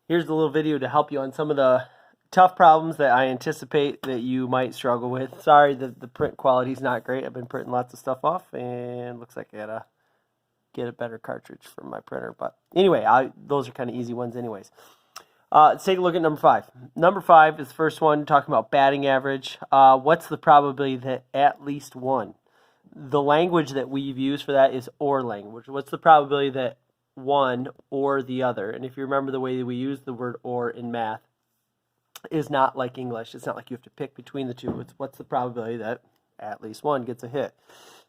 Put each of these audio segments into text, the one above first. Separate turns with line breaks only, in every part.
Here's a little video to help you on some of the tough problems that I anticipate that you might struggle with. Sorry that the print quality is not great. I've been printing lots of stuff off, and looks like I gotta get a better cartridge for my printer. But anyway, those are kind of easy ones anyways. Let's take a look at number 5. Number 5 is the first one, talking about batting average. What's the probability that at least one? The language that we've used for that is or language. What's the probability that one or the other? And if you remember, the way that we use the word or in math is not like English. It's not like you have to pick between the two. It's what's the probability that at least one gets a hit.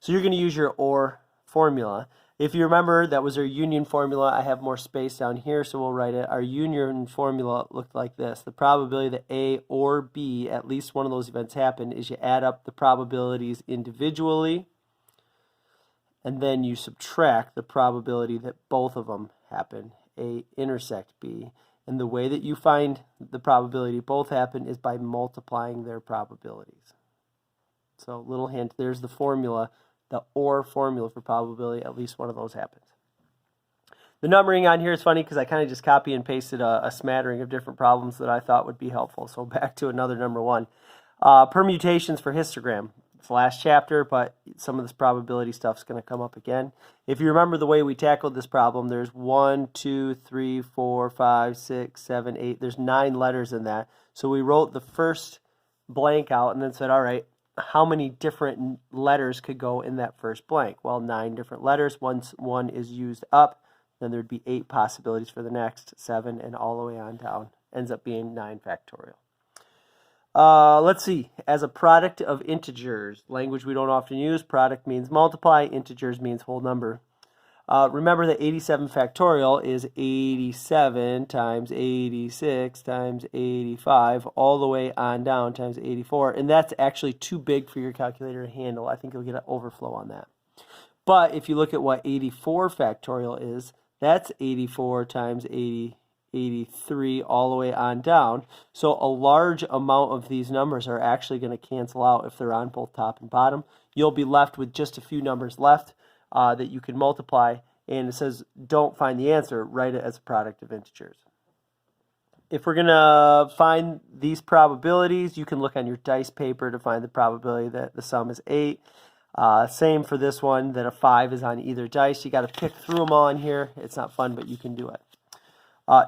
So you're going to use your or formula. If you remember, that was our union formula. I have more space down here, so we'll write it. Our union formula looked like this. The probability that A or B, at least one of those events happen, is you add up the probabilities individually, and then you subtract the probability that both of them happen, A intersect B. And the way that you find the probability both happen is by multiplying their probabilities. So little hint, there's the formula, the or formula for probability, at least one of those happens. The numbering on here is funny because I kind of just copy and pasted a smattering of different problems that I thought would be helpful. So back to another number 1. Permutations for histogram. It's the last chapter, but some of this probability stuff is going to come up again. If you remember the way we tackled this problem, there's 1, 2, 3, 4, 5, 6, 7, 8. There's 9 letters in that. So we wrote the first blank out and then said, all right, how many different letters could go in that first blank? Well, 9 different letters. Once one is used up, then there'd be 8 possibilities for the next, 7, and all the way on down. Ends up being 9 factorial. Let's see. As a product of integers, language we don't often use, product means multiply, integers means whole number. Remember that 87 factorial is 87 times 86 times 85 all the way on down times 84. And that's actually too big for your calculator to handle. I think you'll get an overflow on that. But if you look at what 84 factorial is, that's 84 times 83 all the way on down. So a large amount of these numbers are actually going to cancel out if they're on both top and bottom. You'll be left with just a few numbers left that you can multiply, and it says don't find the answer, write it as a product of integers. If we're going to find these probabilities, you can look on your dice paper to find the probability that the sum is 8. Same for this one, that a 5 is on either dice. You got to pick through them all in here. It's not fun, but you can do it.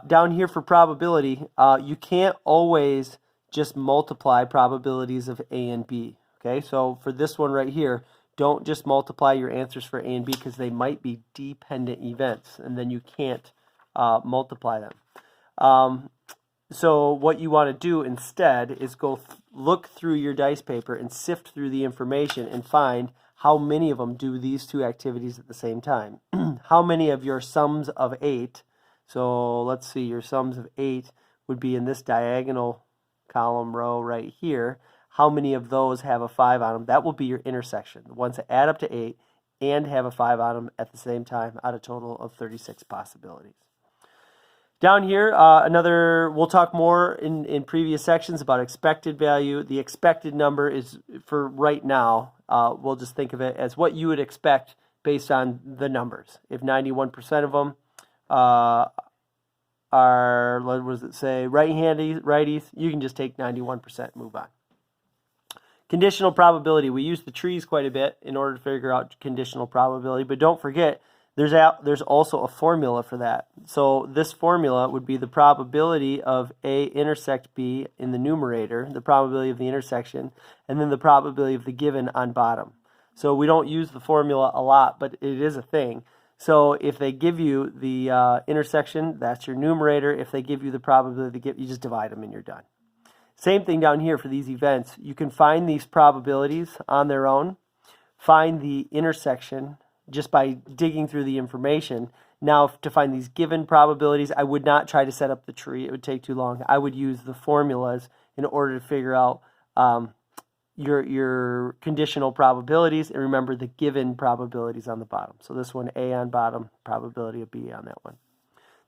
Down here for probability, you can't always just multiply probabilities of A and B. Okay, so for this one right here, don't just multiply your answers for A and B because they might be dependent events, and then you can't multiply them. So what you want to do instead is go look through your dice paper and sift through the information and find how many of them do these two activities at the same time. How many of your sums of 8, so let's see, your sums of 8 would be in this diagonal column row right here. How many of those have a 5 on them? That will be your intersection, the ones that add up to 8 and have a 5 on them at the same time, out of a total of 36 possibilities. Down here, we'll talk more in previous sections about expected value. The expected number is, for right now, we'll just think of it as what you would expect based on the numbers. If 91% of them are, what does it say, righties, you can just take 91% and move on. Conditional probability. We use the trees quite a bit in order to figure out conditional probability, but don't forget, there's also a formula for that. So this formula would be the probability of A intersect B in the numerator, the probability of the intersection, and then the probability of the given on bottom. So we don't use the formula a lot, but it is a thing. So if they give you the intersection, that's your numerator. If they give you the probability, you just divide them and you're done. Same thing down here for these events. You can find these probabilities on their own, find the intersection just by digging through the information. Now, to find these given probabilities, I would not try to set up the tree. It would take too long. I would use the formulas in order to figure out your conditional probabilities, and remember the given probabilities on the bottom. So this one, A on bottom, probability of B on that one.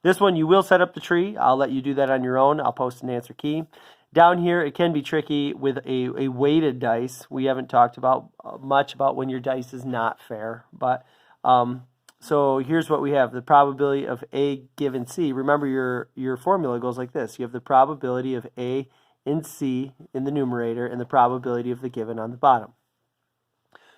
This one, you will set up the tree. I'll let you do that on your own. I'll post an answer key. Down here, it can be tricky with a weighted dice. We haven't talked about much about when your dice is not fair, but So here's what we have. The probability of A given C. Remember your formula goes like this. You have the probability of A in C in the numerator and the probability of the given on the bottom.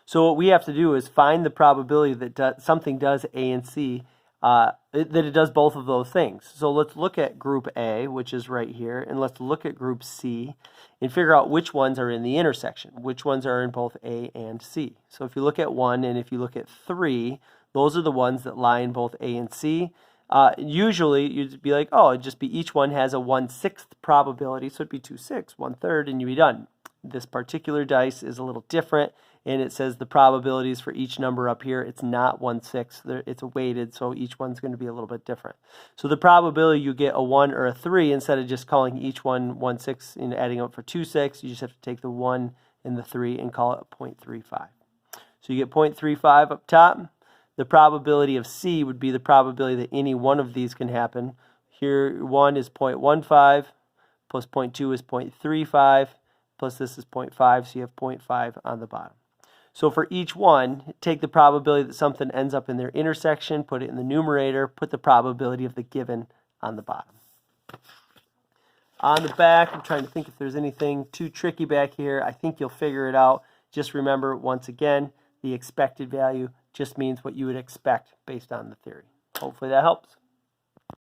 So what we have to do is find the probability that something does A and C, that it does both of those things. So let's look at group A, which is right here, and let's look at group C and figure out which ones are in the intersection, which ones are in both A and C. So if you look at 1 and if you look at 3, those are the ones that lie in both A and C. Usually you'd be like, oh, it'd just be each one has a 1/6 probability, so it'd be 2/6, 1/3, and you'd be done. This particular dice is a little different, and it says the probabilities for each number up here, it's not 1/6, it's weighted, so each one's going to be a little bit different. So the probability you get a 1 or a 3, instead of just calling each one 1/6 and adding up for 2/6, you just have to take the 1 and the 3 and call it 0.35. So you get 0.35 up top. The probability of C would be the probability that any one of these can happen. Here, 1 is 0.15, plus 0.2 is 0.35, plus this is 0.5, so you have 0.5 on the bottom. So for each one, take the probability that something ends up in their intersection, put it in the numerator, put the probability of the given on the bottom. On the back, I'm trying to think if there's anything too tricky back here. I think you'll figure it out. Just remember, once again, the expected value just means what you would expect based on the theory. Hopefully that helps.